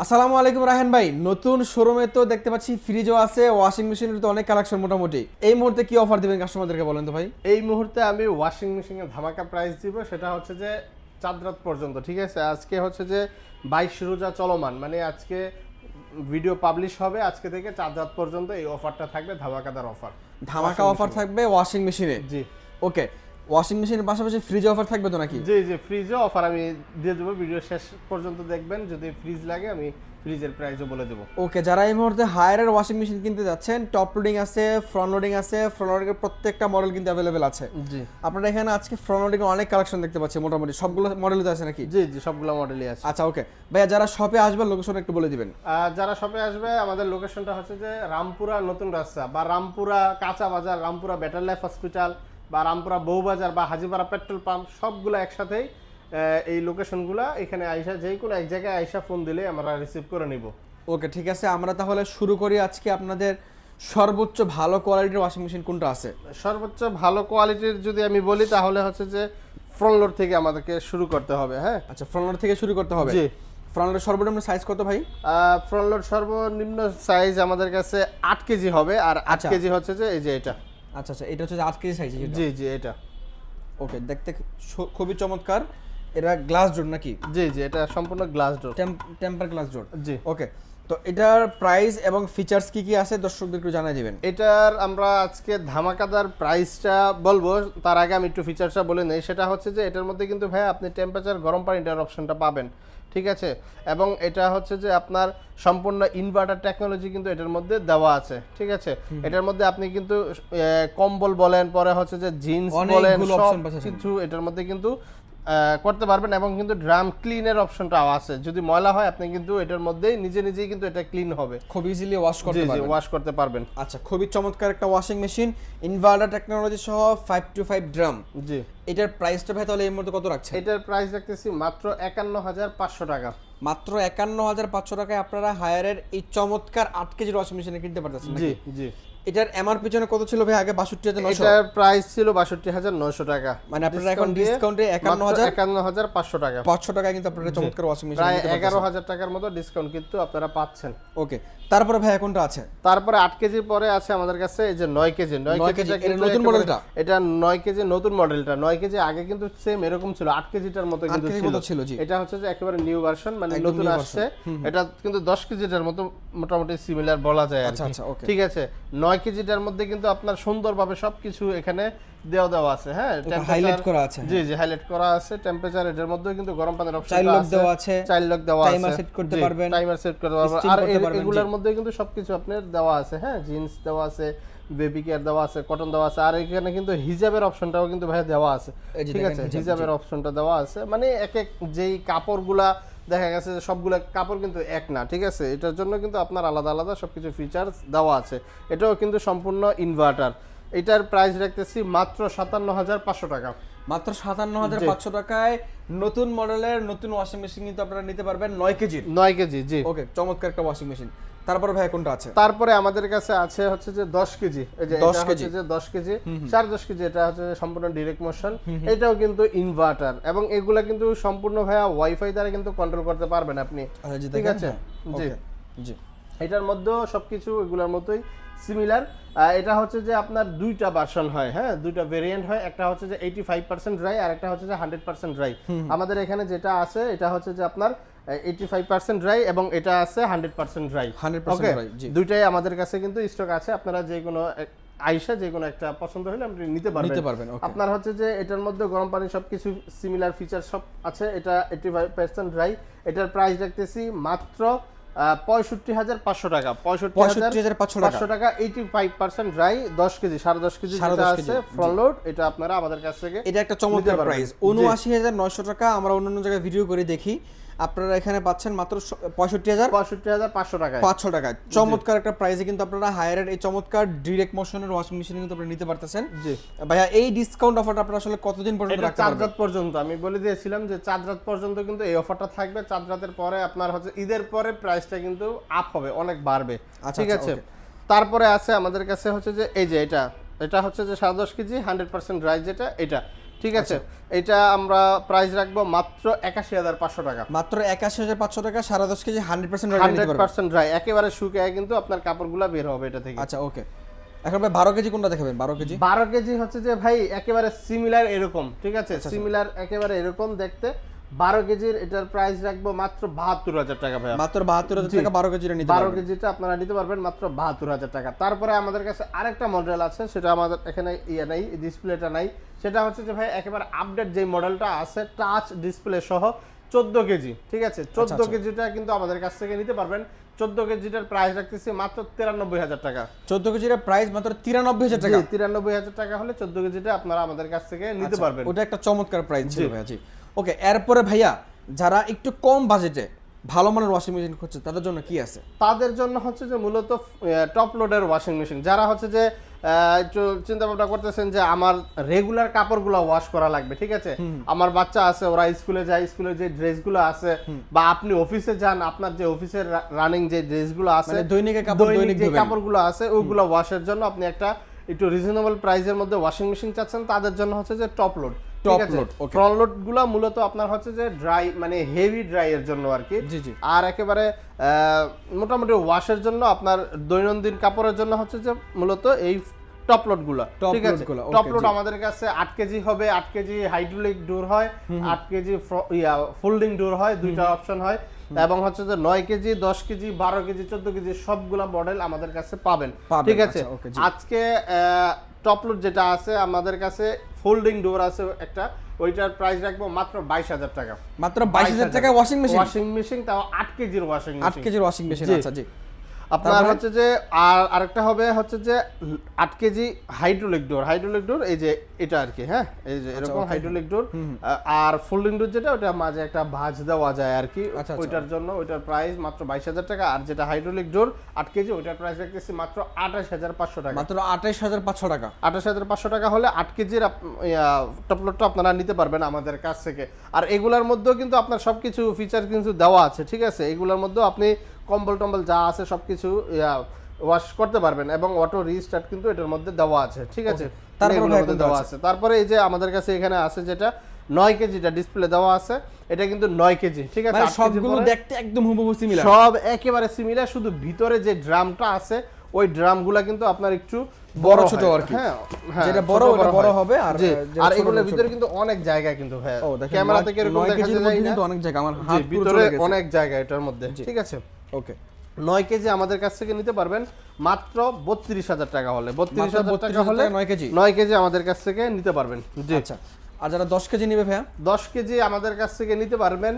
আসসালামু আলাইকুম রাহান ভাই, নতুন শোরুমে তো দেখতে পাচ্ছি ফ্রিজও আছে, ওয়াশিং মেশিনের তো অনেক কালেকশন মোটামুটি। এই মুহূর্তে কি অফার দিবেন কাস্টমারদেরকে বলেন তো ভাই? এই মুহূর্তে আমি ওয়াশিং মেশিনের ধামাকা প্রাইস দিব, সেটা হচ্ছে যে চাঁদ রাত পর্যন্ত। ঠিক আছে, আজকে হচ্ছে যে 22 রোজা চলমান, মানে আজকে ভিডিও পাবলিশ হবে, আজকে থেকে চাঁদ রাত পর্যন্ত এই অফারটা থাকবে, ধামাকাদার অফার। ধামাকা অফার থাকবে ওয়াশিং মেশিনে? জি ওকে, ওয়াশিং মেশিনের পাশাপাশি ফ্রিজে অফার থাকবে তো নাকি? জি জি, ফ্রিজও অফার আমি দিয়ে দেবো, ভিডিও শেষ পর্যন্ত দেখবেন। যদি ফ্রিজ লাগে আমি ফ্রিজের প্রাইসও বলে দেবো। ওকে, যারা এই মুহূর্তে হায়ারের ওয়াশিং মেশিন কিনতে যাচ্ছেন, টপ লোডিং আছে, ফ্রন্ট লোডিং আছে, ফ্রন্ট লোডিং এর প্রত্যেকটা মডেল কিন্তু অ্যাভেলেবেল আছে। জি, আপনারা এখানে আজকে ফ্রন্ট লোডিং এর অনেক কালেকশন দেখতে পাচ্ছি, মোটামুটি সবগুলো মডেলই তো আছে নাকি? জি জি, সবগুলো মডেলই আছে। আচ্ছা ওকে ভাইয়া, যারা শপে আসবে লোকেশন একটু বলে দিবেন। যারা শপে আসবে, আমাদের লোকেশনটা হচ্ছে যে রামপুরা নতুন রাস্তা, বা রামপুরা কাঁচা বাজার, রামপুরা বেটার লাইফ হসপিটাল, বা রামপুরা বউবাজার, বা হাজিপাড়া পেট্রোল পাম্প, সবগুলো একসাথেই। এই লোকেশনগুলো এখানে আইসা, যে কোনো এক জায়গায় আইসা ফোন দিলে আমরা রিসিভ করে নিব। ওকে ঠিক আছে, আমরা তাহলে শুরু করি। আজকে আপনাদের সর্বোচ্চ ভালো কোয়ালিটির ওয়াশিং মেশিন কোনটা আছে? সর্বোচ্চ ভালো কোয়ালিটির যদি আমি বলি, তাহলে হচ্ছে যে ফ্রন্ট লোড থেকে আমাদেরকে শুরু করতে হবে। হ্যাঁ, আচ্ছা, ফ্রন্ট লোড থেকে শুরু করতে হবে। জি। ফ্রন্ট লোডের সর্বনিম্ন সাইজ কত ভাই? ফ্রন্ট লোড সর্বনিম্ন সাইজ আমাদের কাছে 8 কেজি হবে, আর 8 আচ্ছা। কেজি হচ্ছে যে এই যে এটা। আচ্ছা আচ্ছা, এটা হচ্ছে 8 কেজি সাইজ। জি জি, এটা। ওকে, দেখতে খুবই চমৎকার। এটা গ্লাস ডোর নাকি? জি জি, এটা সম্পূর্ণ glass door. Temper glass door. জি। ওকে, তো এটার প্রাইস এবং ফিচার্স কি কি আছে দর্শকদের একটু জানাই দিবেন। এটার আমরা আজকে ধামাকাদার প্রাইসটা বলবো, তার আগে আমি একটু ফিচারসটা বলে নেই। সেটা হচ্ছে যে এটার মধ্যে কিন্তু ভাই আপনি টেম্পারেচার গরম পানিটার অপশনটা পাবেন। ঠিক আছে, এবং এটা হচ্ছে যে আপনার সম্পূর্ণ ইনভার্টার টেকনোলজি কিন্তু এটার মধ্যে দেওয়া আছে। ঠিক আছে, এটার মধ্যে আপনি কিন্তু কম্বল বলেন, পরে হচ্ছে যে জিন্স বলেন, অনেকগুলো সব অপশন পাচ্ছেন। কিছু এটার মধ্যে কিন্তু করতে পারবেন। এবং কিন্তু ড্রাম ক্লিনের অপশনটাও আছে, যদি ময়লা হয় আপনি কিন্তু এটার মধ্যেই নিজে নিজেই কিন্তু এটা ক্লিন হবে, খুব ইজিলি ওয়াশ জি করতে জি, পারবেন। ওয়াশ করতে পারবেন। আচ্ছা, খুবই চমৎকার একটা ওয়াশিং মেশিন, ইনভার্টার টেকনোলজি সহ 5 ড্রাম। জি, এটার প্রাইসটা ভাই তাহলে এই মুহূর্তে কত রাখছেন? এটার প্রাইস রাখতেছি মাত্র 51,500 টাকা। মাত্র 51,500 টাকায় আপনারা হায়ারের এই চমৎকার 8 কেজির ওয়াশিং মেশিন কিনতে পারতেছেন জি নাকি? জি, এটার এমআরপি জন্য কত ছিল ভাই আগে? 62,900। এটার প্রাইস ছিল 62,900 টাকা, মানে আপনারা এখন ডিসকাউন্টে 51,500 টাকা, 500 টাকায় কিন্তু আপনারা চমৎকার ওয়াশিং মেশিন প্রায় নিতে পারতেছেন। 11,000 টাকার মতো ডিসকাউন্ট কিন্তু আপনারা পাচ্ছেন। ওকে, তারপরে ভাই কোনটা আছে? তারপরে 8 কেজি পরে আছে আমাদের কাছে এই যে 9 কেজি। 9 9 কেজিটা কেজি, কিন্তু এটা নতুন মডেলটা? এটা 9 কেজি নতুন মডেলটা। 9 কেজি আগে কিন্তু সেম এরকম ছিল, 8 কেজিটার মতো 8 কিন্তু কেজির মতো ছিল, জি। এটা হচ্ছে যে একেবারে নিউ ভার্সন, মানে একদম নতুন new আসছে। এটা কিন্তু 10 কেজিটার মতো মোটামুটি সিমিলার বলা যায় আর আচ্ছা কি। আচ্ছা, ওকে। ঠিক আছে, 9 কেজিটার মধ্যে কিন্তু আপনার সুন্দরভাবে সবকিছু এখানে দেওয়া আছে। হ্যাঁ, হাইলাইট করা আছে। জি জি, হাইলাইট করা আছে। টেম্পারেচার এটার মধ্যে কিন্তু গরম পানির অপশন চাইল্ড লক দেওয়া আছে, চাইল্ড লক দেওয়া আছে, টাইমার সেট করতে পারবেন, টাইমার সেট করতে পারবেন। steam আর করতে পারবেন, এগুলোর জি। মধ্যে কিন্তু সবকিছু আপনার দেওয়া আছে। হ্যাঁ, জিন্স দেওয়া আছে, বেবি কেয়ার দেওয়া আছে, কটন দেওয়া আছে, আর এখানে কিন্তু হিজাবের অপশনটাও কিন্তু ভাই দেওয়া আছে। এই যে ঠিক দেখেন আছে, হিজাব, হিজাবের অপশনটা দেওয়া আছে। মানে এক এক যেই কাপড়গুলা দেখা গেছে যে সবগুলা কাপড় কিন্তু এক না। ঠিক আছে, এটার জন্য কিন্তু আপনার আলাদা আলাদা সবকিছু ফিচার্স দেওয়া আছে। এটাও কিন্তু সম্পূর্ণ ইনভার্টার। এটার প্রাইস রাখতেছি মাত্র 57,500 টাকা। মাত্র 57,500 টাকায় নতুন মডেলের নতুন ওয়াশিং মেশিন কিন্তু আপনারা নিতে পারবেন 9 কেজির। 9 কেজি, জি। ওকে, চমৎকার একটা ওয়াশিং মেশিন। তারপরে ভাই কোনটা আছে? তারপরে আমাদের কাছে আছে হচ্ছে যে 10 কেজি। এই যে 10 এটা কেজি। হচ্ছে যে 10 কেজি, 10.5 কেজি। এটা হচ্ছে যে সম্পূর্ণ ডাইরেক্ট মোশন। এটাও কিন্তু ইনভার্টার, এবং এগুলা কিন্তু সম্পূর্ণ ভাইয়া ওয়াইফাই দ্বারা কিন্তু কন্ট্রোল করতে পারবেন আপনি। আচ্ছা, জি, ঠিক দেখেন, আছে, হ্যাঁ, জি। ওকে, জি। এটার মধ্যেও সবকিছু এগুলোর মতোই সিমিলার। এটা হচ্ছে যে আপনার দুইটা ভার্সন হয়। হ্যাঁ, দুইটা ভেরিয়েন্ট হয়। একটা হচ্ছে যে 85% ড্রাই, আর একটা হচ্ছে যে 100% ড্রাই। আমাদের এখানে যেটা আছে এটা হচ্ছে যে আপনার 85% ড্রাই, এবং এটা আছে 100% ড্রাই। 100% dry, জি। দুইটাই আমাদের কাছে কিন্তু স্টক আছে। আপনারা যে কোনো আইসা যে কোনো একটা পছন্দ হলে আপনি নিতে পারবেন, ওকে। আপনার হচ্ছে যে এটার মধ্যে গরম পানি সবকিছু সিমিলার ফিচার সব আছে। এটা 85% ড্রাই। এটার প্রাইস রাখতেছি মাত্র 65,500 টাকা। 65,500 টাকা। 85% ড্রাই, 10 কেজি, 10.5 কেজি যেটা 10.5 আছে কেজি, ফ্রন্ট লোড। এটা আপনারা আমাদের কাছ থেকে এটা একটা চমৎকার নিতে পারবেন। প্রাইস, জি। 79,900 টাকা। আমরা অন্যান্য জায়গায় ভিডিও করে দেখি, আপনারা এখানে পাচ্ছেন মাত্র 65,500 টাকায়। 500 টাকায়। চমৎকার একটা প্রাইসে কিন্তু আপনারা হায়ারের এই চমৎকার ডিরেক্ট মোশনের ওয়াশিং মেশিন কিন্তু আপনারা নিতে পারতেছেন। জি ভাইয়া, এই ডিসকাউন্ট অফারটা আপনারা আসলে কতদিন পর্যন্ত এটা রাখতে চাঁদ পারবেন? রাত পর্যন্ত। আমি বলে দিয়েছিলাম যে চাঁদ রাত পর্যন্ত কিন্তু এই অফারটা থাকবে। চাঁদ রাতের পরে আপনার হচ্ছে ঈদের পরে প্রাইসটা কিন্তু আপ হবে, অনেক বাড়বে। আচ্ছা, ঠিক আচ্ছা, আছে, তারপরে আছে আমাদের কাছে হচ্ছে যে এই যে এটা হচ্ছে যে 10.5 কেজি 100% ড্রাই, যেটা এটা। ঠিক আছে। এটা আমরা প্রাইস রাখবো মাত্র ৮১,৫০০ টাকা। মাত্র ৮১,৫০০ টাকা, ১০.৫ কেজি 100% ড্রাই নিতে পারবেন। 100% ড্রাই, একেবারে শুকিয়ে কিন্তু আপনার কাপড়গুলো বের হবে এটা থেকে। আচ্ছা ওকে, এখন ভাই 12 কেজি কোনটা দেখাবেন? 12 কেজি 12 কেজি হচ্ছে যে ভাই একেবারে সিমিলার এরকম, ঠিক আছে, সিমিলার একেবারে এরকম দেখতে। 12 কেজির এটার প্রাইস রাখবো মাত্র ৭২,০০০ টাকা ভাই। মাত্র ৭২,০০০ টাকা 12 কেজিটা নিতে 12 পারবেন। কেজিটা আপনারা নিতে পারবেন মাত্র ৭২,০০০ টাকা। তারপরে আমাদের কাছে আরেকটা মডেল আছে, সেটা আমাদের এখানে ইয়ে নাই, ডিসপ্লেটা নাই। সেটা হচ্ছে যে ভাই একেবারে আপডেট যে মডেলটা আছে, টাচ ডিসপ্লে সহ 14 কেজি, ঠিক আছে। 14 কেজিটা কিন্তু আমাদের কাছ থেকে নিতে পারবেন। 14 কেজিটার প্রাইস রাখতেছি মাত্র 93,০০০ টাকা। 14 কেজির প্রাইস মাত্র 93,০০০ টাকা। 93,০০০ টাকা হলে 14 কেজিটা আপনারা আমাদের কাছ থেকে নিতে পারবেন। ওটা একটা চমৎকার প্রাইস ছিল ভাইয়া। জি ওকে, এরপরে ভাইয়া যারা একটু কম বাজেটে ভালো মানের ওয়াশিং মেশিন খুঁজছে তাদের জন্য কি আছে? তাদের জন্য হচ্ছে যে মূলত টপ লোডের ওয়াশিং মেশিন, যারা হচ্ছে যে একটু চিন্তা ভাবনা করতেছেন যে আমার রেগুলার কাপড়গুলো ওয়াশ করা লাগবে, ঠিক আছে, আমার বাচ্চা আছে, ওরা স্কুলে যায়, স্কুলের যে ড্রেসগুলো আছে, বা আপনি অফিসে যান, আপনার যে অফিসের রানিং যে ড্রেসগুলো আছে, দৈনিক কাপড়, দৈনিক যে কাপড়গুলো আছে, ওইগুলো ওয়াশের জন্য আপনি একটা একটু রিজনেবল প্রাইসের মধ্যে ওয়াশিং মেশিন চাচ্ছেন, তাদের জন্য হচ্ছে যে টপ লোড। ফ্রন্ট লোড গুলা মূলত আপনার হচ্ছে যে ড্রাই, মানে হেভি ড্রাই এর জন্য আর কি। আর একেবারে মোটামুটি ওয়াশের জন্য, আপনার দৈনন্দিন কাপড়ের জন্য হচ্ছে যে মূলত এই টপ লোড গুলা, ঠিক আছে। টপ লোড আমাদের কাছে 8 কেজি হবে, 8 কেজি হাইড্রোলিক ডোর হয়, 8 কেজি ফোল্ডিং ডোর হয়, দুইটা অপশন হয়, এবং হচ্ছে যে 9 কেজি, 10 কেজি, 12 কেজি, 14 কেজি সবগুলা মডেল আমাদের কাছে পাবেন, ঠিক আছে। আজকে টপ লোড যেটা আছে আমাদের কাছে, ফোল্ডিং ডোর আছে একটা, ওইটার প্রাইস রাখবো মাত্র 22,০০০ টাকা। মাত্র 22,০০০ টাকা ওয়াশিং মেশিন? ওয়াশিং মেশিন তাও 8 কেজির ওয়াশিং মেশিন। 8 কেজির ওয়াশিং মেশিন, আচ্ছা জি। আপনার হচ্ছে যে আরেকটা হবে হচ্ছে যে 8 কেজি হাইড্রোলিক ডোর। হাইড্রোলিক ডোর এই যে এটা আর কি, হ্যাঁ, এই যে এরকম হাইড্রোলিক ডোর। আর ফোল্ডিং ডোর যেটা, ওটা মাঝে একটা ভাঁজ দেওয়া যায় আর কি, ওইটার জন্য ওইটার প্রাইস মাত্র 22,০০০ টাকা। আর যেটা হাইড্রোলিক ডোর 8 কেজি, ওইটার প্রাইস রাখতেছি মাত্র 28,৫০০ টাকা। মাত্র 28,৫০০ টাকা। 28,৫০০ টাকা হলে 8 কেজির টপ লোডটা আপনারা নিতে পারবেন আমাদের কাছ থেকে। আর এগুলার মধ্যেও কিন্তু আপনার সবকিছু ফিচার কিন্তু দেওয়া আছে, ঠিক আছে। এগুলোর মধ্যেও আপনি কম্বল টম্বল যা আছে সবকিছু ওয়াশ করতে পারবেন, এবং অটো রিস্টার্ট কিন্তু এটার মধ্যে দেওয়া আছে, ঠিক আছে। তারপরে এই যে আমাদের কাছে এখানে আছে যেটা 9 কেজিটা ডিসপ্লে দেওয়া আছে, এটা কিন্তু 9 কেজি, ঠিক আছে। সবগুলো দেখতে একদম হুবহু সিমিলার, সব একেবারে সিমিলার, শুধু ভিতরে যে ড্রামটা আছে ওই ড্রামগুলা কিন্তু আপনার একটু বড় ছোট আর কি। হ্যাঁ, যেটা বড় ওটা বড় হবে। আর এগুলোর ভিতরে কিন্তু অনেক জায়গা কিন্তু ভাই, ক্যামেরা থেকে এরকম দেখা যায় না, কিন্তু অনেক জায়গা, আমার হাত পুরো ভিতরে অনেক জায়গা এটার মধ্যে, ঠিক আছে। ওকে, 9 কেজি আমাদের কাছ থেকে নিতে পারবেন মাত্র 32,০০০ টাকা হলে। 32,০০০ টাকা হলে 9 কেজি আমাদের কাছ থেকে নিতে পারবেন, জি। আচ্ছা, আর যারা 10 কেজি নেবে ভাইয়া? 10 কেজি আমাদের কাছ থেকে নিতে পারবেন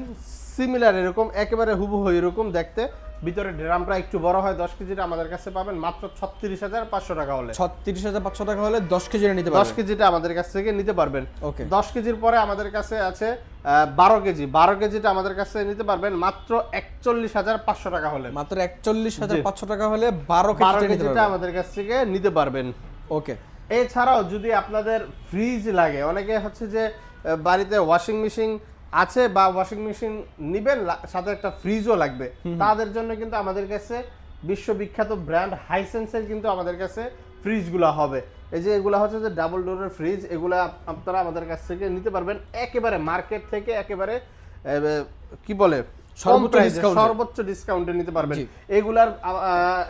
সিমিলার এরকম, একেবারে হুবহু এরকম দেখতে, ভিতরে ড্রামটা একটু বড় হয়। 10 কেজিটা আমাদের কাছে পাবেন মাত্র 36,৫০০ টাকা হলে। 36,৫০০ টাকা হলে 10 কেজিটা নিতে পারবেন। 10 কেজিটা আমাদের কাছ থেকে নিতে পারবেন। ওকে, 10 কেজির পরে আমাদের কাছে আছে 12 কেজি। 12 কেজিটা আমাদের কাছে নিতে পারবেন মাত্র 41,৫০০ টাকা হলে। মাত্র 41,৫০০ টাকা হলে 12 কেজিটা আমাদের কাছ থেকে নিতে পারবেন। ওকে, এছাড়াও যদি আপনাদের ফ্রিজ লাগে, অনেকে হচ্ছে যে বাড়িতে ওয়াশিং মেশিন আছে বা ওয়াশিং মেশিন নিবেন, সাথে একটা ফ্রিজও লাগবে, তাদের জন্য কিন্তু আমাদের কাছে বিশ্ববিখ্যাত ব্র্যান্ড হাইসেন্সের কিন্তু আমাদের কাছে ফ্রিজগুলো হবে। এই যে এগুলা হচ্ছে যে ডাবল ডোরের ফ্রিজ, এগুলা আপনারা আমাদের কাছ থেকে নিতে পারবেন একেবারে মার্কেট থেকে একেবারে কি বলে সর্বোচ্চ ডিসকাউন্টে নিতে পারবেন। এগুলার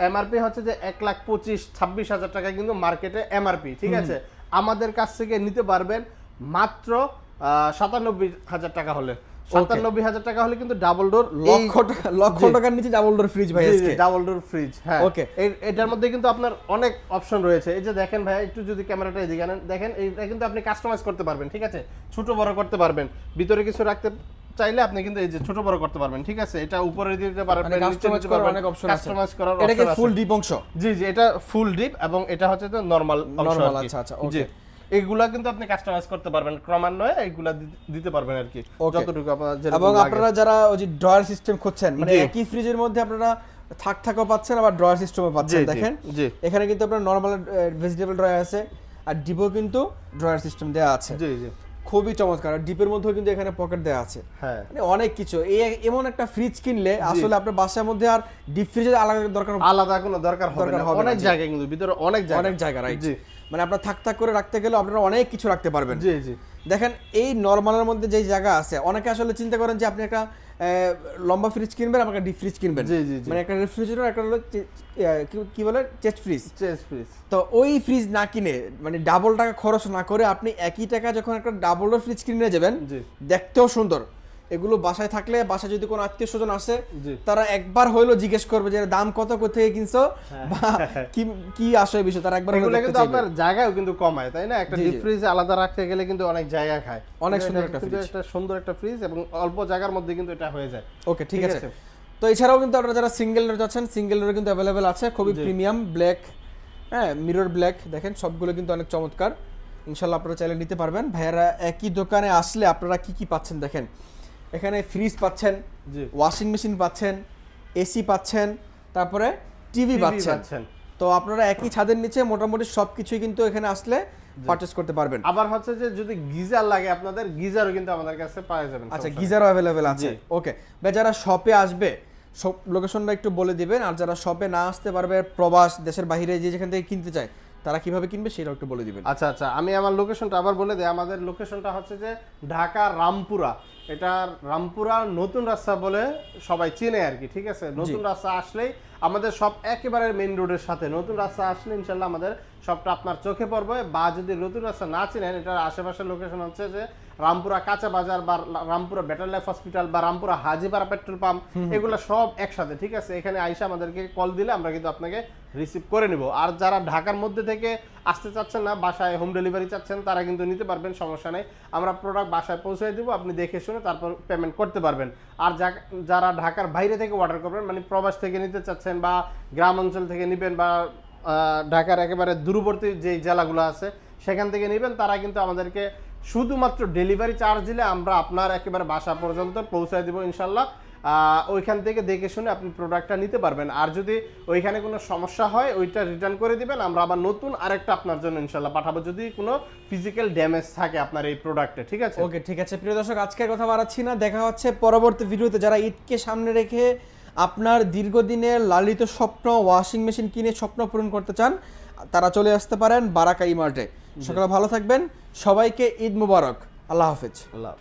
এমআরপি হচ্ছে যে 1,25,000-26,000 টাকা কিন্তু মার্কেটে এমআরপি, ঠিক আছে। আমাদের কাছ থেকে নিতে পারবেন মাত্র 97,000 টাকা হলে। 97,000 টাকা হলে কিন্তু ডাবল ডোর, লক্ষ টাকার নিচে ডাবল ডোর ফ্রিজ ভাই, আজকে ডাবল ডোর ফ্রিজ। হ্যাঁ, ওকে, এটার মধ্যে কিন্তু আপনার অনেক অপশন রয়েছে। এই যে দেখেন ভাই, একটু যদি ক্যামেরাটা এদিকে আনেন, দেখেন এটা কিন্তু আপনি কাস্টমাইজ করতে পারবেন, ঠিক আছে। ছোট বড় করতে পারবেন, ভিতরে কিছু রাখতে চাইলে আপনি কিন্তু এই যে ছোট বড় করতে পারবেন, ঠিক আছে। এটা উপরে দিতে পারবেন, নিচে দিতে পারবেন, অনেক অপশন আছে কাস্টমাইজ করার। এটা কি ফুল ডিপ অংশ? জি জি, এটা ফুল ডিপ, এবং এটা হচ্ছে তো নরমাল অংশ। আচ্ছা আচ্ছা, ওকে। এগুলা কিন্তু আপনি কাস্টমাইজ করতে পারবেন, ক্রমান্বয়ে এগুলা দিতে পারবেন আর কি, যতটুকু আপনারা যেরকম। এবং আপনারা যারা ওই যে ড্রয়ার সিস্টেম খুঁজছেন, মানে একই ফ্রিজের মধ্যে আপনারা থাকও পাচ্ছেন, আবার ড্রয়ার সিস্টেমও পাচ্ছেন। দেখেন এখানে কিন্তু আপনার নরমাল ভেজিটেবল ড্রয়ার আছে, আর ডিপও কিন্তু ড্রয়ার সিস্টেম দেওয়া আছে। জি জি, খুবই চমৎকার। আর ডিপের মধ্যেও কিন্তু এখানে পকেট দেওয়া আছে। হ্যাঁ, মানে অনেক কিছু। এমন একটা ফ্রিজ কিনলে আসলে আপনার বাসার মধ্যে আর ডিপ ফ্রিজের আলাদা কোনো দরকার হবে না। অনেক জায়গা কিন্তু ভিতরে অনেক জায়গা, রাইট। মানে আপনার থাক করে রাখতে গেলে আপনারা অনেক কিছু রাখতে পারবেন। জি জি দেখেন এই নরমালের মধ্যে যেই জায়গা আছে, অনেকে আসলে চিন্তা করেন যে আপনি একটা লম্বা ফ্রিজ কিনবেন, আপনার ডিপ ফ্রিজ কিনবেন, জি জি জি মানে একটা রেফ্রিজারেটর, একটা হলো কি বলে চেস্ট ফ্রিজ। তো ওই ফ্রিজ না কিনে মানে ডাবল টাকা খরচ না করে আপনি একই টাকা যখন একটা ডাবল ডোর ফ্রিজ কিনে যাবেন, দেখতেও সুন্দর, এগুলো বাসায় থাকলে, বাসায় যদি কোনো আত্মীয় স্বজন আসে তারা একবার হইলো জিজ্ঞেস করবে যে দাম কত, কোথায় কিনছো বা কি আসে বিষয়, তারা একবার এগুলো কিন্তু আপনার জায়গাও কিন্তু কমায়, তাই না? একটা ডিপ ফ্রিজ আলাদা রাখতে গেলে কিন্তু অনেক জায়গা খায়। অনেক সুন্দর একটা ফ্রিজ, এটা সুন্দর একটা ফ্রিজ এবং অল্প জায়গার মধ্যে কিন্তু এটা হয়ে যায়। ওকে, ঠিক আছে। তো এছাড়াও কিন্তু আপনারা যারা সিঙ্গেল ডোর যাচ্ছেন, সিঙ্গেল ডোর কিন্তু অ্যাভেলেবেল আছে, খুবই প্রিমিয়াম ব্ল্যাক, হ্যাঁ মিরর ব্ল্যাক, দেখেন সবগুলো কিন্তু অনেক চমৎকার, ইনশাআল্লাহ আপনারা চাইলে নিতে পারবেন। ভাইয়ারা একই দোকানে আসলে আপনারা কি পাচ্ছেন দেখেন, এখানে ফ্রিজ পাচ্ছেন, ওয়াশিং মেশিন পাচ্ছেন, এসি পাচ্ছেন, তারপরে টিভি পাচ্ছেন। তো আপনারা একই ছাদের নিচে মোটামুটি সবকিছুই কিন্তু এখানে আসলে পারচেজ করতে পারবেন। আবার হচ্ছে যে যদি গিজার লাগে আপনাদের, গিজারও কিন্তু আমাদের কাছে পাওয়া যাবে। আচ্ছা, গিজারও अवेलेबल আছে। ওকে ভাই, যারা শপে আসবে সব লোকেশনটা একটু বলে দিবেন, আর যারা শপে না আসতে পারবে, প্রবাস দেশের বাইরে যে যেখান থেকে কিনতে চায় তারা কিভাবে কিনবে সেটাও একটু বলে দিবেন। আচ্ছা আচ্ছা, আমি আমার লোকেশনটা আবার বলে দিই। আমাদের লোকেশনটা হচ্ছে যে ঢাকা রামপুরা, এটা রামপুরা নতুন রাস্তা বলে সবাই চিনে আর কি, ঠিক আছে? নতুন রাস্তা আসলেই আমাদের সব একেবারে মেইন রোডের সাথে, নতুন রাস্তা আসলে ইনশাল্লাহ আমাদের সবটা আপনার চোখে পড়বে। বা যদি নতুন রাস্তা না চিনেন, এটার আশেপাশের লোকেশন হচ্ছে যে রামপুরা কাঁচা বাজার বা রামপুরা বেটার লাইফ হসপিটাল বা রামপুরা হাজিপাড়া পেট্রোল পাম্প, এগুলো সব একসাথে, ঠিক আছে? এখানে আইসা আমাদেরকে কল দিলে আমরা কিন্তু আপনাকে রিসিভ করে নিব। আর যারা ঢাকার মধ্যে থেকে আসতে চাচ্ছেন না, বাসায় হোম ডেলিভারি চাচ্ছেন, তারা কিন্তু নিতে পারবেন, সমস্যা নেই। আমরা প্রোডাক্ট বাসায় পৌঁছে দেবো, আপনি দেখে শুনে তারপর পেমেন্ট করতে পারবেন। আর যারা ঢাকার বাইরে থেকে অর্ডার করবেন, মানে প্রবাস থেকে নিতে চাচ্ছেন বা গ্রাম অঞ্চল থেকে নেবেন বা ঢাকার একেবারে দূরবর্তী যে জেলাগুলো আছে সেখান থেকে নেবেন, তারা কিন্তু আমাদেরকে শুধুমাত্র ডেলিভারি চার্জ দিলে আমরা আপনার একেবারে বাসা পর্যন্ত পৌঁছায় দেবো ইনশাল্লাহ। ওইখান থেকে দেখে শুনে আপনি প্রোডাক্টটা নিতে পারবেন। আর যদি ওইখানে কোনো সমস্যা হয় ওইটা রিটার্ন করে দিবেন, আমরা আবার নতুন আরেকটা আপনার জন্য ইনশাল্লাহ পাঠাবো, যদি কোনো ফিজিক্যাল ড্যামেজ থাকে আপনার এই প্রোডাক্টে, ঠিক আছে? ওকে, ঠিক আছে প্রিয় দর্শক, আজকের কথা বাড়াচ্ছি না, দেখা হচ্ছে পরবর্তী ভিডিওতে। যারা ঈদকে সামনে রেখে আপনার দীর্ঘদিনের লালিত স্বপ্ন ওয়াশিং মেশিন কিনে স্বপ্ন পূরণ করতে চান, তারা চলে আসতে পারেন বারাকা ইমার্টে। সকালে ভালো থাকবেন, সবাইকে ঈদ মুবারক, আল্লাহ হাফেজ। আল্লাহ।